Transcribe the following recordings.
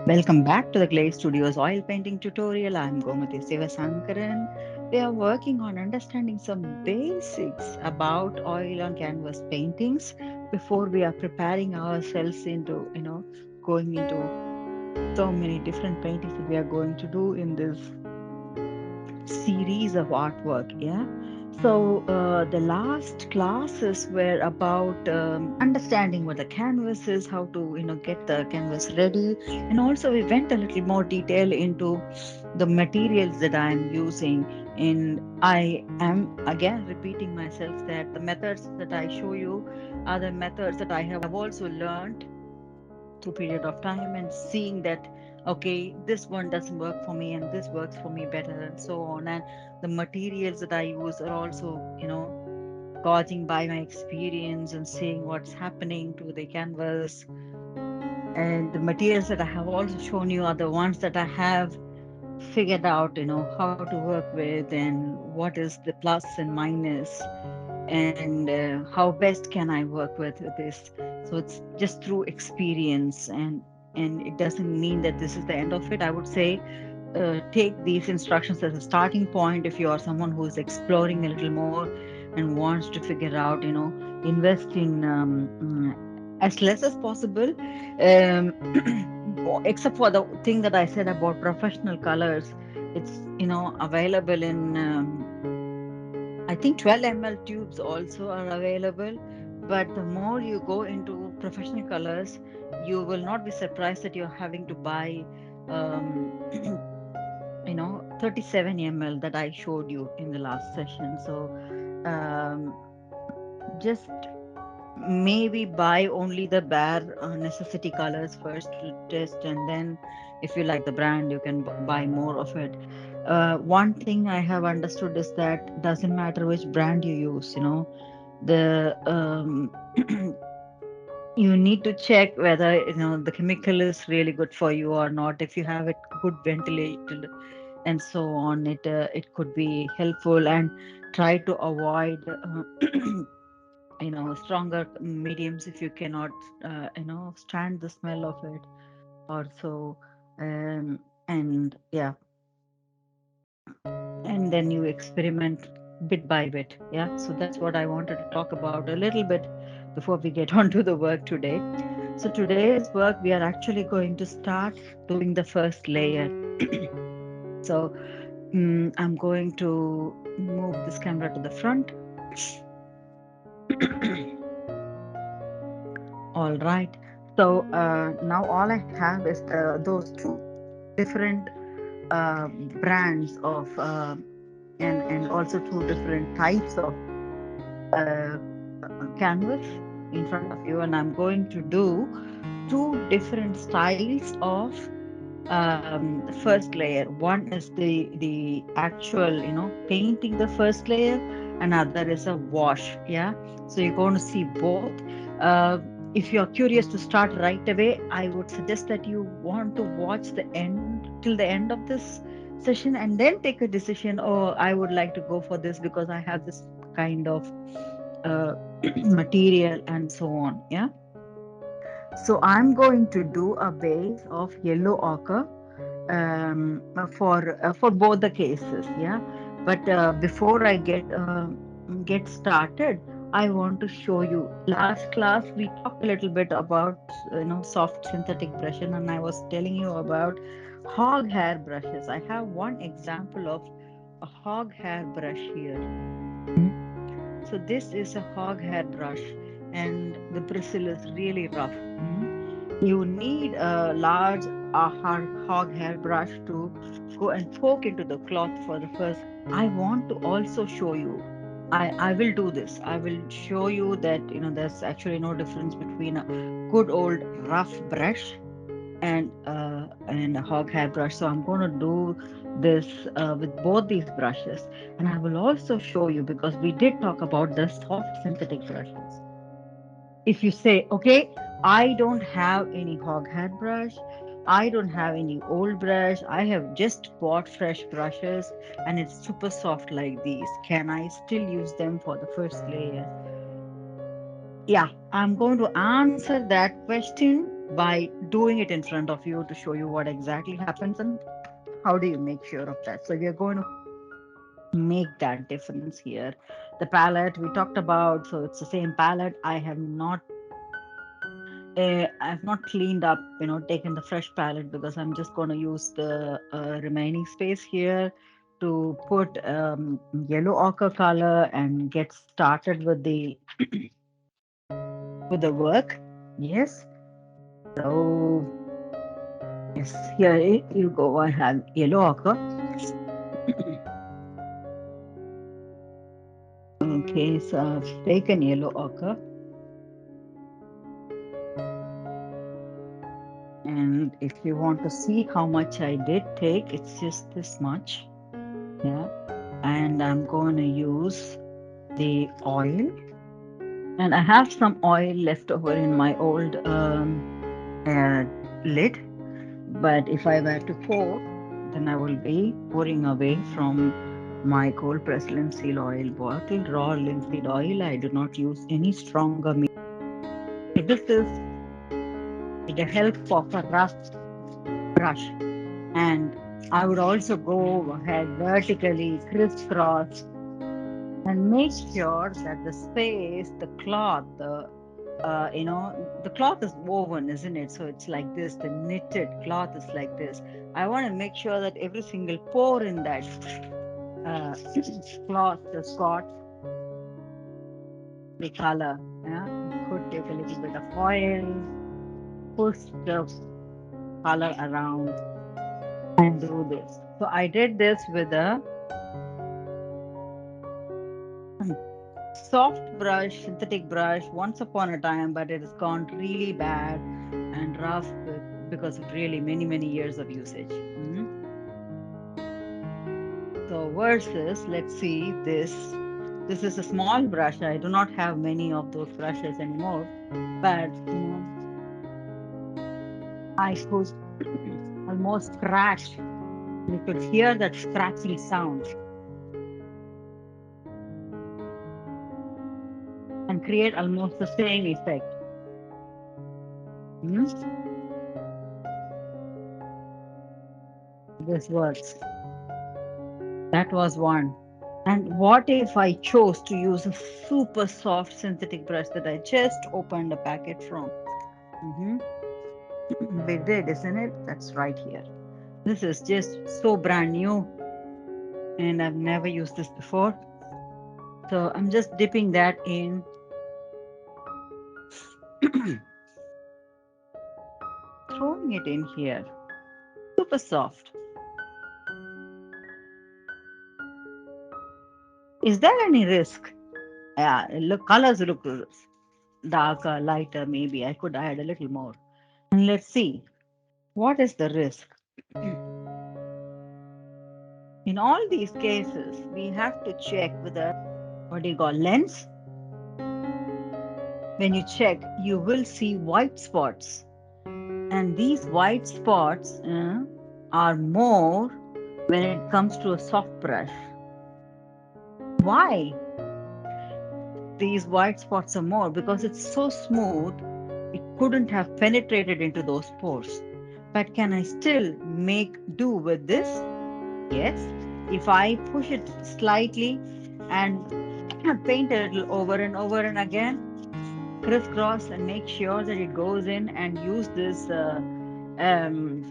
Welcome back to the Glac Studios oil painting tutorial. I'm Gomathi Siva Sankaran. We are working on understanding some basics about oil on canvas paintings before we are preparing ourselves into, going into so many different paintings that we are going to do in this series of artwork. Yeah. So the last classes were about understanding what the canvas is, how to get the canvas ready, and also we went a little more detail into the materials that I am using. And I am again repeating myself that the methods that I show you are the methods that I have also learned through period of time and seeing that okay, this one doesn't work for me and this works for me better and so on. And the materials that I use are also gauging by my experience and seeing what's happening to the canvas. And the materials that I have also shown you are the ones that I have figured out how to work with and what is the plus and minus, and how best can I work with this. So it's just through experience, and it doesn't mean that this is the end of it. I would say take these instructions as a starting point if you are someone who is exploring a little more and wants to figure out, invest in as less as possible, um, except for the thing that I said about professional colors. It's available in I think 12 ml tubes also are available. But the more you go into professional colors, you will not be surprised that you're having to buy, um, 37 ml that I showed you in the last session. So um, just maybe buy only the bare necessity colors first to test, and then if you like the brand, you can buy more of it. One thing I have understood is that doesn't matter which brand you use, the you need to check whether the chemical is really good for you or not. If you have it good ventilated and so on, it could be helpful. And try to avoid stronger mediums if you cannot stand the smell of it or so. And yeah, and then you experiment bit by bit. Yeah, so that's what I wanted to talk about a little bit before we get on to the work today. So today's work, we are actually going to start doing the first layer. So I'm going to move this camera to the front. All right. So now all I have is those two different brands of and also two different types of uh, canvas in front of you, and I'm going to do two different styles of first layer. One is the actual painting the first layer, another is a wash. Yeah, so you're going to see both. uh, if you're curious to start right away, I would suggest that you want to watch the end till the end of this session and then take a decision. Oh, I would like to go for this because I have this kind of uh, material and so on. Yeah, so I'm going to do a base of yellow ochre for both the cases. Yeah, but before I get started, I want to show you. Last class we talked a little bit about soft synthetic brushing, and I was telling you about hog hair brushes. I have one example of a hog hair brush here. Mm. So this is a hog hair brush, and the bristle is really rough. You need a large hog hair brush to go and poke into the cloth for the first. I want to also show you. I will do this. I will show you that there's actually no difference between a good old rough brush and a hog hair brush. So I'm going to do this with both these brushes, and I will also show you because we did talk about the soft synthetic brushes. If you say, okay, I don't have any hog hair brush, I don't have any old brush, I have just bought fresh brushes and it's super soft like these, can I still use them for the first layer? Yeah, I'm going to answer that question by doing it in front of you to show you what exactly happens and how do you make sure of that. So we are going to make that difference here. The palette we talked about, so it's the same palette. I've not cleaned up, taken the fresh palette because I'm just going to use the remaining space here to put yellow ochre color and get started with the work. Yes. So yes, here you go. I have yellow ochre. Okay, so I've taken yellow ochre, and if you want to see how much I did take, it's just this much. Yeah, and I'm going to use the oil, and I have some oil left over in my old uh, lid. But if I were to pour, then I will be pouring away from my cold pressed linseed oil bottle, raw linseed oil. I do not use any stronger. This is with the help of a rough brush. And I would also go ahead vertically, crisscross, and make sure that the space, the cloth, the cloth is woven, isn't it? So it's like this. The knitted cloth is like this. I want to make sure that every single pore in that uh, cloth has got the color. Yeah, you could take a little bit of oil, push the color around, and do this. So I did this with a soft brush, synthetic brush, once upon a time, but it has gone really bad and rough because of really many, many years of usage. So versus, let's see this. This is a small brush. I do not have many of those brushes anymore, but I could almost scratch. You could hear that scratching sound and create almost the same effect. Hmm? This works. That was one. And what if I chose to use a super soft synthetic brush that I just opened a packet from? Hmm. We did, isn't it? That's right here. This is just so brand new, and I've never used this before. So I'm just dipping that in, throwing it in here. Super soft. Is there any risk? Yeah, look, colors look darker, lighter, maybe. I could add a little more. And let's see, what is the risk? In all these cases, we have to check with a, what do you call, lens. When you check, you will see white spots. And these white spots are more when it comes to a soft brush. Why? These white spots are more because it's so smooth, it couldn't have penetrated into those pores. But can I still make do with this? Yes. If I push it slightly and paint a little over and over and again, crisscross, and make sure that it goes in, and use this um,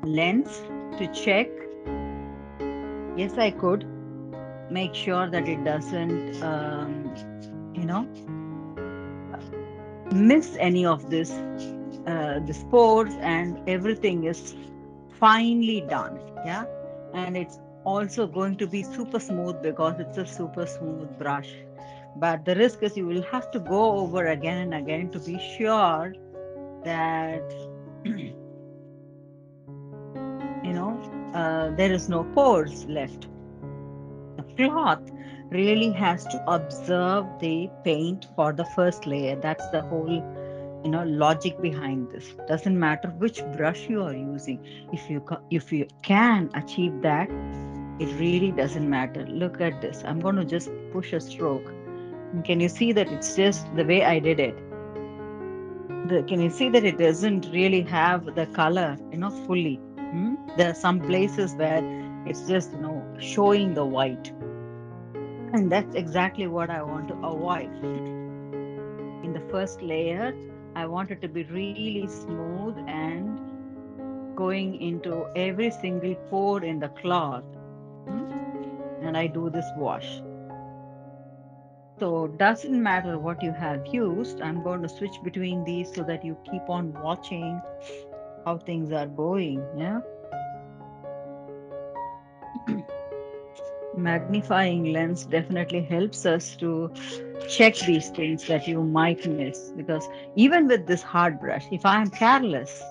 lens to check. Yes, I could make sure that it doesn't, you know, miss any of the spores, and everything is finely done. Yeah. And it's also going to be super smooth because it's a super smooth brush. But the risk is you will have to go over again and again to be sure that there is no pores left. The cloth really has to observe the paint for the first layer. That's the whole logic behind this. Doesn't matter which brush you are using. If you can achieve that, it really doesn't matter. Look at this. I'm going to just push a stroke. And can you see that it's just the way I did it? Can you see that it doesn't really have the color, fully? There are some places where it's just, showing the white. And that's exactly what I want to avoid. In the first layer, I want it to be really smooth and going into every single pore in the cloth. mm, And I do this wash. So doesn't matter what you have used. I'm going to switch between these so that you keep on watching how things are going. Yeah. Magnifying lens definitely helps us to check these things that you might miss, because even with this hard brush, if I am careless,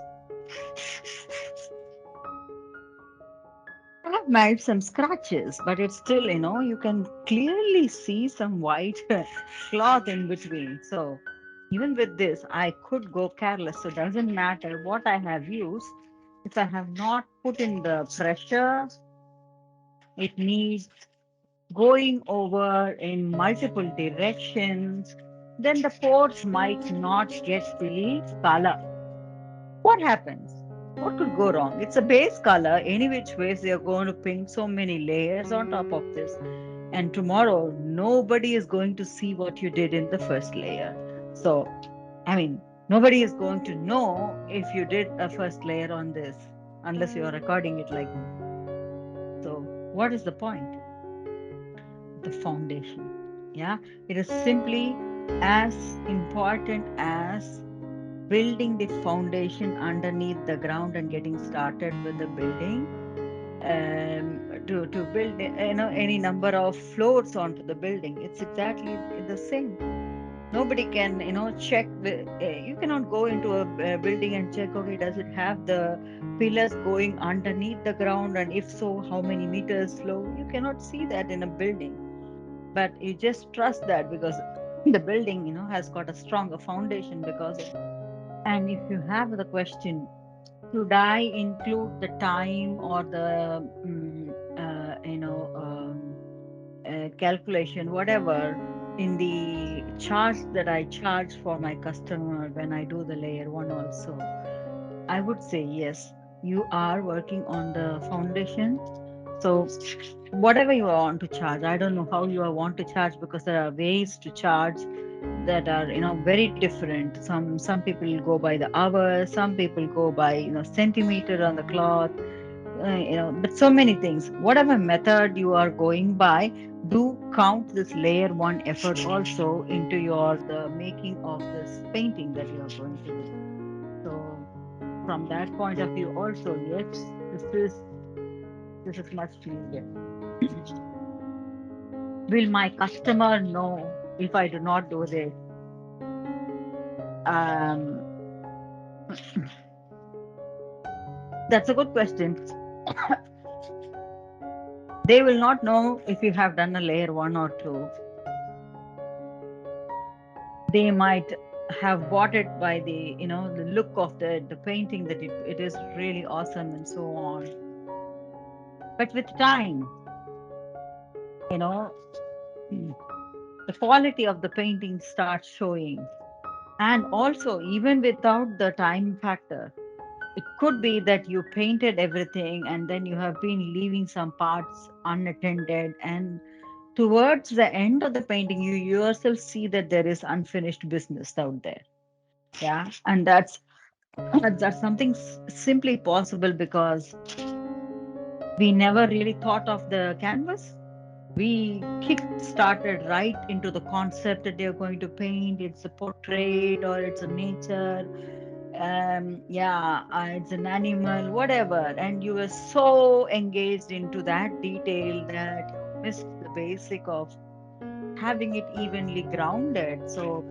I have made some scratches, but it's still, you can clearly see some white cloth in between. So even with this, I could go careless. So it doesn't matter what I have used. If I have not put in the pressure, it needs going over in multiple directions, then the pores might not get the color. What happens? What could go wrong? It's a base color. Any which ways, they are going to paint so many layers on top of this. And tomorrow, nobody is going to see what you did in the first layer. So, I mean, nobody is going to know if you did a first layer on this unless you are recording it like me. So, what is the point? The foundation. Yeah, it is simply as important as building the foundation underneath the ground and getting started with the building, to build any number of floors onto the building. It's exactly the same. Nobody can check you cannot go into a building and check, okay, does it have the pillars going underneath the ground, and if so, how many meters low? You cannot see that in a building, but you just trust that because the building has got a stronger foundation because of. And if you have the question, should I include the time or the calculation, whatever, in the charge that I charge for my customer when I do the layer one also, I would say yes, you are working on the foundation. So whatever you want to charge, I don't know how you want to charge, because there are ways to charge that are very different. Some people go by the hour, some people go by centimeter on the cloth, but so many things. Whatever method you are going by, do count this layer one effort also into your the making of this painting that you are going to do. So from that point of view also, yes, this is much needed. Will my customer know if I do not do this? um that's a good question. They will not know if you have done a layer one or two. They might have bought it by the look of the painting, that it is really awesome and so on. But with time, you know the quality of the painting starts showing. And also, even without the time factor, it could be that you painted everything and then you have been leaving some parts unattended, and towards the end of the painting you yourself see that there is unfinished business out there. Yeah, and that's something simply possible because we never really thought of the canvas. We kick started right into the concept that they're going to paint. It's a portrait or it's a nature, yeah, it's an animal, whatever, and you were so engaged into that detail that you missed the basic of having it evenly grounded. So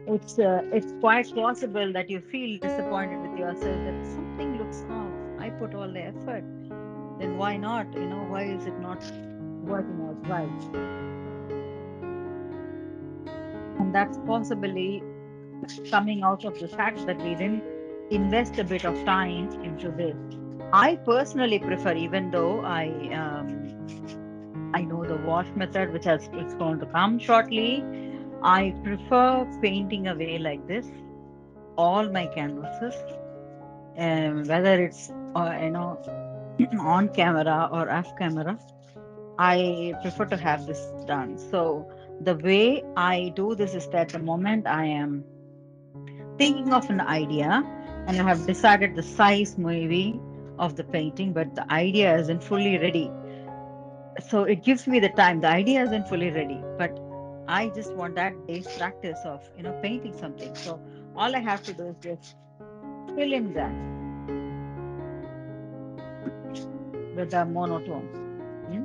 it's quite possible that you feel disappointed with yourself that something looks off. I put all the effort, then why not? Why is it not working out right? And that's possibly coming out of the fact that we didn't invest a bit of time into this. I personally prefer, even though I know the wash method, which has it's going to come shortly. I prefer painting away like this, all my canvases, whether it's on camera or off camera. I prefer to have this done. So the way I do this is that the moment I am thinking of an idea and I have decided the size maybe of the painting, but the idea isn't fully ready. So it gives me the time. The idea isn't fully ready, but I just want that day's practice of painting something. So all I have to do is just fill in that with a monotone. Mm?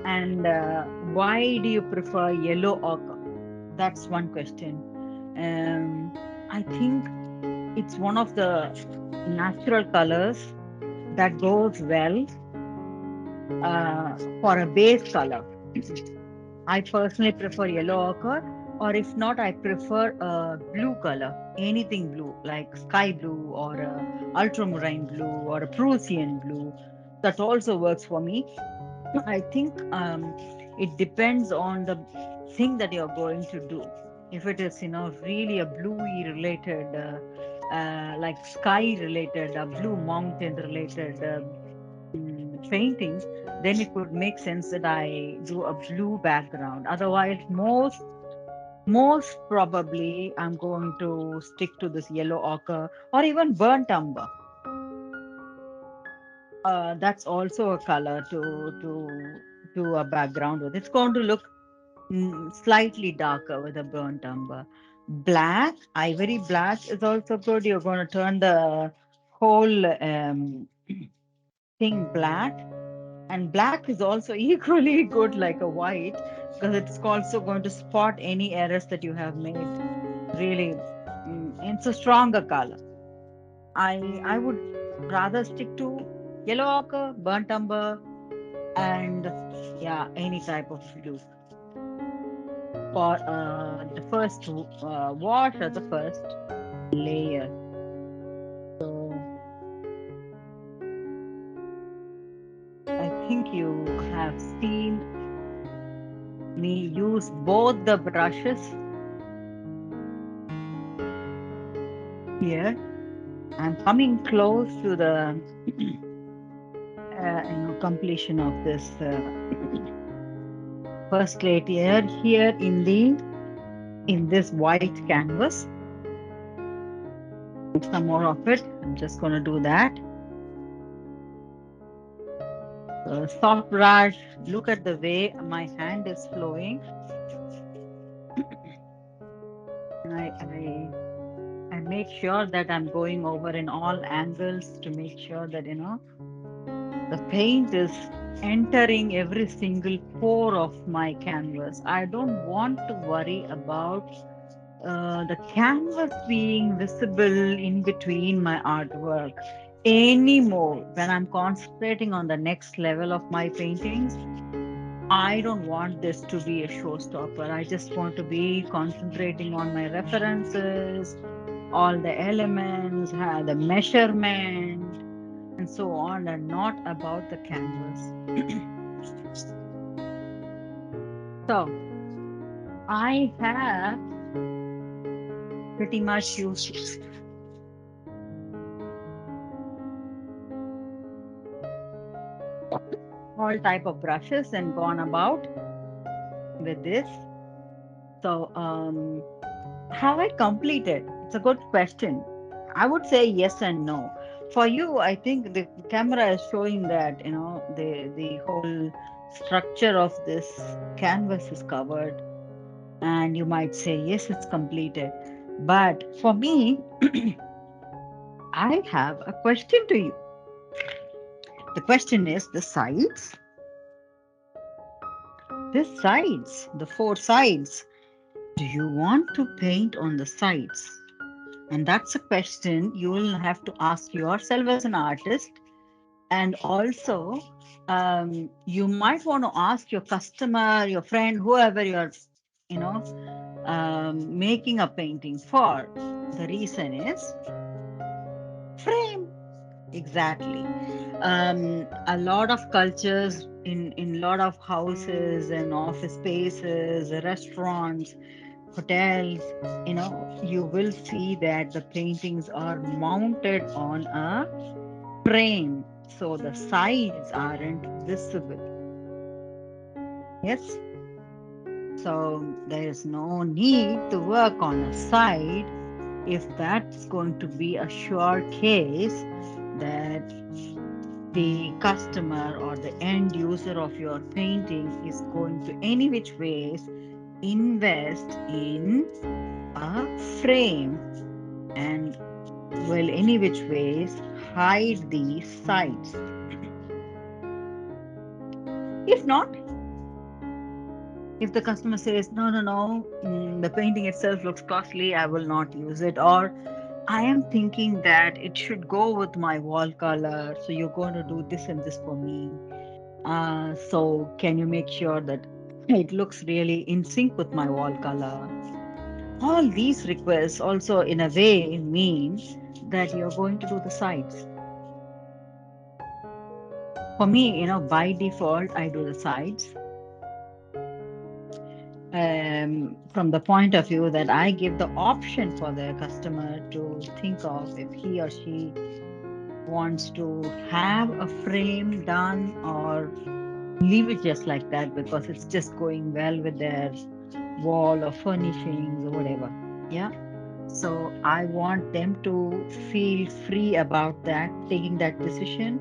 And why do you prefer yellow ochre? That's one question. I think it's one of the natural colors that goes well for a base color. I personally prefer yellow ochre, or if not, I prefer a blue color, anything blue, like sky blue or a ultramarine blue or a Prussian blue. That also works for me. I think it depends on the thing that you're going to do. If it is, really a bluey related, like sky related, blue mountain related painting, then it would make sense that I do a blue background. Otherwise, most probably I'm going to stick to this yellow ochre or even burnt umber. That's also a color to do a background with. It's going to look slightly darker with a burnt umber. Black, ivory black is also good. You're going to turn the whole thing black. And black is also equally good like a white because it's also going to spot any errors that you have made. Really, it's a stronger color. I would rather stick to yellow ochre, burnt umber, and yeah, any type of blue for the first wash or the first layer. So I think you have seen me use both the brushes here. I'm coming close to the completion of this first layer here in this white canvas. Some more of it. I'm just going to do that. Soft brush. Look at the way my hand is flowing. And I make sure that I'm going over in all angles to make sure that the paint is entering every single pore of my canvas. I don't want to worry about the canvas being visible in between my artwork anymore. When I'm concentrating on the next level of my paintings, I don't want this to be a showstopper. I just want to be concentrating on my references, all the elements, the measurement, and so on, and not about the canvas. So I have pretty much used all type of brushes and gone about with this. So have I completed? It's a good question. I would say yes and no. For you, I think the camera is showing that the whole structure of this canvas is covered, and you might say yes, it's completed. But for me, I have a question to you. The question is the sides. The four sides. Do you want to paint on the sides? And that's a question you will have to ask yourself as an artist. And also, you might want to ask your customer, your friend, whoever you're, you know, making a painting for. The reason is frame. Exactly. A lot of cultures in lot of houses and office spaces, restaurants, hotels, you will see that the paintings are mounted on a frame, so the sides aren't visible. Yes, so there is no need to work on a side if that's going to be a sure case that the customer or the end user of your painting is going to any which ways invest in a frame and will any which ways hide the sides. If not, if the customer says, no, no, no, the painting itself looks costly, I will not use it, or I am thinking that it should go with my wall color, so you're going to do this and this for me. So can you make sure that it looks really in sync with my wall color? All these requests also, in a way, mean that you're going to do the sides. For me, by default, I do the sides. From the point of view that I give the option for the customer to think of if he or she wants to have a frame done or leave it just like that because it's just going well with their wall or furnishings or whatever. Yeah. So I want them to feel free about that, taking that decision,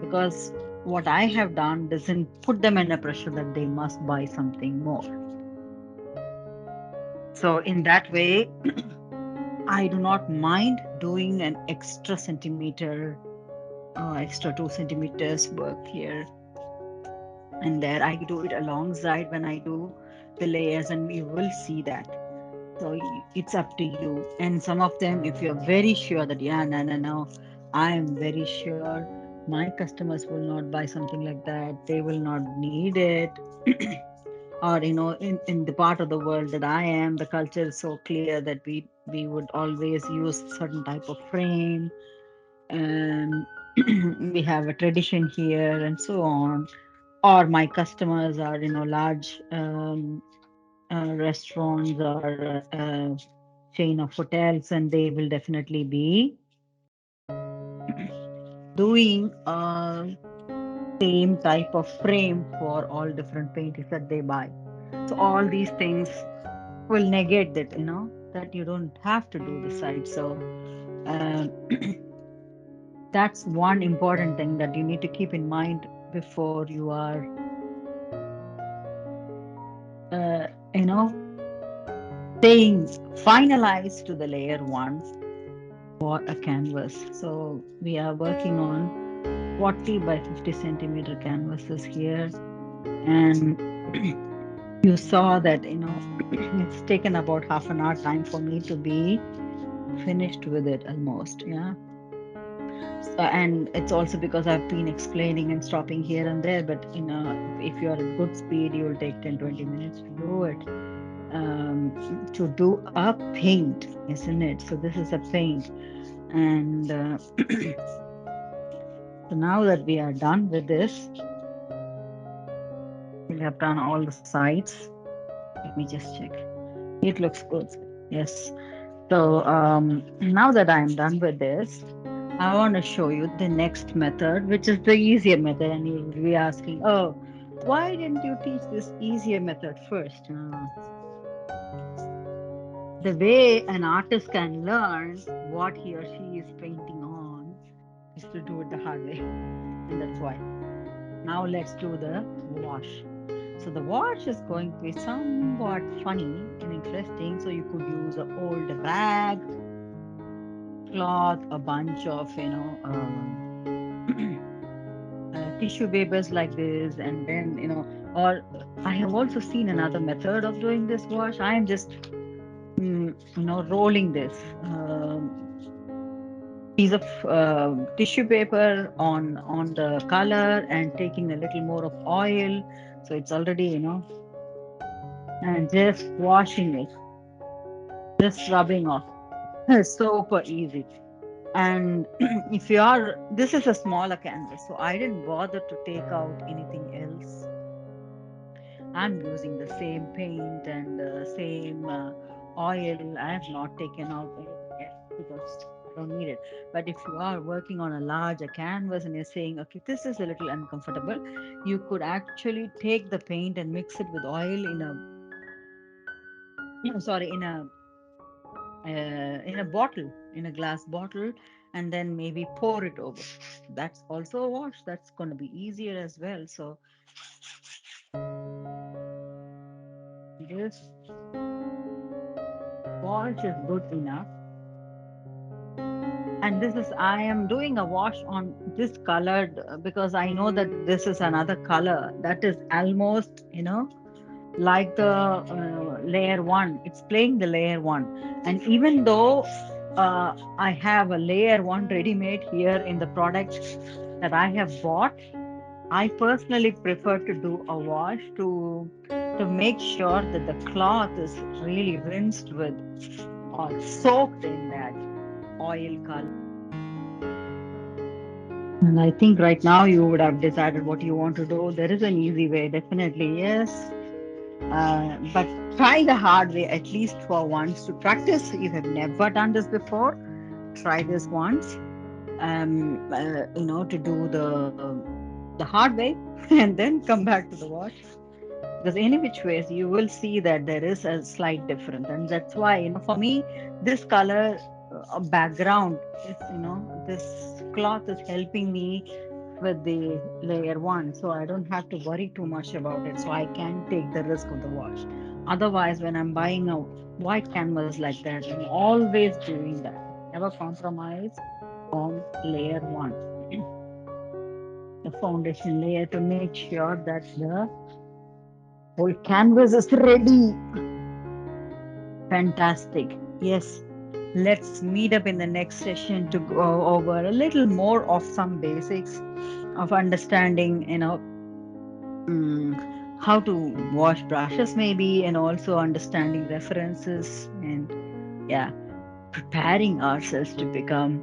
because what I have done doesn't put them in a pressure that they must buy something more. So in that way, I do not mind doing an extra centimeter, extra 2 centimeters work here and there. I do it alongside when I do the layers, and we will see that. So it's up to you. And some of them, if you're very sure that, yeah, no, no, no, I am very sure my customers will not buy something like that, they will not need it. Or, in the part of the world that I am, the culture is so clear that we would always use certain type of frame, and we have a tradition here and so on. Or my customers are, large restaurants or chain of hotels, and they will definitely be doing a same type of frame for all different paintings that they buy. So all these things will negate that, that you don't have to do the site. So um, that's one important thing that you need to keep in mind before you are, uh, you know, saying finalize to the layer one for a canvas. So we are working on 40 by 50 centimeter canvases here. And you saw that, it's taken about half an hour time for me to be finished with it almost. Yeah. So, and it's also because I've been explaining and stopping here and there, but if you're at good speed, you will take 10-20 minutes to do it. To do a paint, isn't it? So this is a paint. And so now that we are done with this, we have done all the sides. Let me just check. It looks good. Yes. So now that I'm done with this, I want to show you the next method, which is the easier method. And you will be asking, oh, why didn't you teach this easier method first? The way an artist can learn what he or she is painting on is to do it the hard way. And that's why. Now let's do the wash. So the wash is going to be somewhat funny and interesting. So you could use an old rag, cloth, a bunch of, tissue papers like this, and then, or I have also seen another method of doing this wash. I am just, rolling this piece of tissue paper on the color and taking a little more of oil. So it's already, and just washing it, just rubbing off. It's super easy. And if you are, this is a smaller canvas, so I didn't bother to take out anything else. I'm using the same paint and same oil. I have not taken out anything else because I don't need it. But if you are working on a larger canvas and you're saying, okay, this is a little uncomfortable, you could actually take the paint and mix it with oil in a, sorry, in a bottle, in a glass bottle, and then maybe pour it over. That's also a wash. That's going to be easier as well. So this wash is good enough. And this is, I am doing a wash on this colored because I know that this is another color that is almost, like the layer one. It's playing the layer one. And even though I have a layer one ready made here in the product that I have bought, I personally prefer to do a wash to make sure that the cloth is really rinsed with or soaked in that oil color. And I think right now you would have decided what you want to do. There is an easy way, definitely, yes. But try the hard way at least for once to practice. You have never done this before. Try this once, to do the hard way, and then come back to the wash. Because any which ways, you will see that there is a slight difference, and that's why, for me, this color background is, this cloth is helping me with the layer one, so I don't have to worry too much about it. So I can take the risk of the wash. Otherwise, when I'm buying a white canvas like that, I'm always doing that. Never compromise on layer one, the foundation layer, to make sure that the whole canvas is ready. Fantastic. Yes. Let's meet up in the next session to go over a little more of some basics of understanding, mm, how to wash brushes maybe, and also understanding references, and yeah, preparing ourselves to become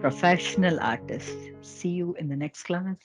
professional artists. See you in the next class.